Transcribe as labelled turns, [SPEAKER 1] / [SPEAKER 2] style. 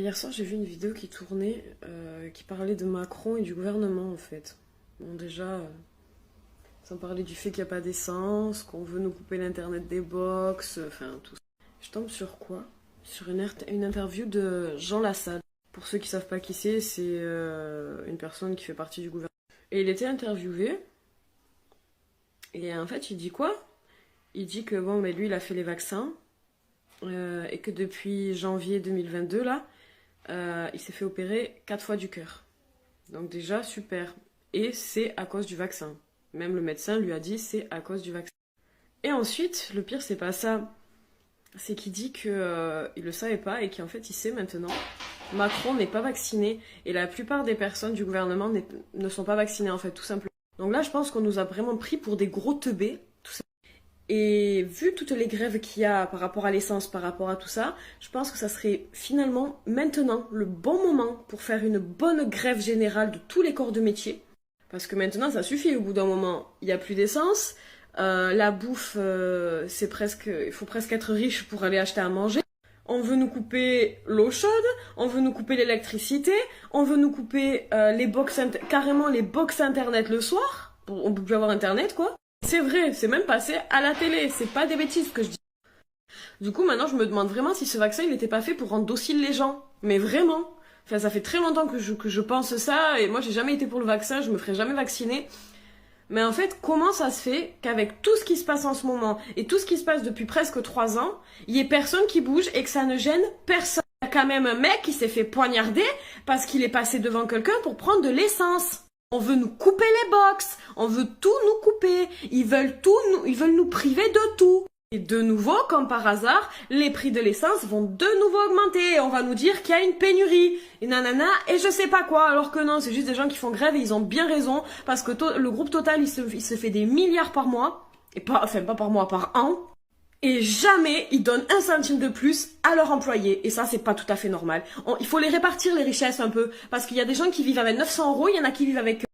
[SPEAKER 1] Hier soir, j'ai vu une vidéo qui tournait, qui parlait de Macron et du gouvernement, en fait. Bon, déjà, sans parler du fait qu'il n'y a pas d'essence, qu'on veut nous couper l'internet des box, enfin, tout ça. Je tombe sur quoi? Sur une interview de Jean Lassalle. Pour ceux qui savent pas qui c'est une personne qui fait partie du gouvernement. Et il était interviewé, et en fait, il dit quoi? Il dit que, bon, mais lui, il a fait les vaccins, et que depuis janvier 2022, là, il s'est fait opérer 4 fois du cœur. Donc déjà, super. Et c'est à cause du vaccin. Même le médecin lui a dit c'est à cause du vaccin. Et ensuite, le pire, c'est pas ça. C'est qu'il dit qu'il le savait pas et qu'en fait, il sait maintenant. Macron n'est pas vacciné et la plupart des personnes du gouvernement ne sont pas vaccinées, en fait, tout simplement. Donc là, je pense qu'on nous a vraiment pris pour des gros teubés. Et vu toutes les grèves qu'il y a par rapport à l'essence, par rapport à tout ça, je pense que ça serait finalement maintenant le bon moment pour faire une bonne grève générale de tous les corps de métier. Parce que maintenant ça suffit, au bout d'un moment, il n'y a plus d'essence, la bouffe, il faut presque être riche pour aller acheter à manger. On veut nous couper l'eau chaude, on veut nous couper l'électricité, on veut nous couper carrément les box internet le soir, on peut plus avoir internet quoi. C'est vrai, c'est même passé à la télé, c'est pas des bêtises que je dis. Du coup, maintenant, je me demande vraiment si ce vaccin, il n'était pas fait pour rendre dociles les gens. Mais vraiment. Enfin, ça fait très longtemps que je pense ça, et moi, j'ai jamais été pour le vaccin, je me ferai jamais vacciner. Mais en fait, comment ça se fait qu'avec tout ce qui se passe en ce moment, et tout ce qui se passe depuis presque 3 ans, il y ait personne qui bouge et que ça ne gêne personne? Il y a quand même un mec qui s'est fait poignarder parce qu'il est passé devant quelqu'un pour prendre de l'essence. On veut nous couper les box, on veut tout nous couper, ils veulent nous priver de tout. Et de nouveau, comme par hasard, les prix de l'essence vont de nouveau augmenter. On va nous dire qu'il y a une pénurie, et nanana, et je sais pas quoi, alors que non, c'est juste des gens qui font grève et ils ont bien raison, parce que le groupe Total, il se fait des milliards par mois, et pas par mois, par an. Et jamais ils donnent un centime de plus à leurs employés. Et ça, c'est pas tout à fait normal. Il faut les répartir, les richesses, un peu. Parce qu'il y a des gens qui vivent avec 900 €, il y en a qui vivent avec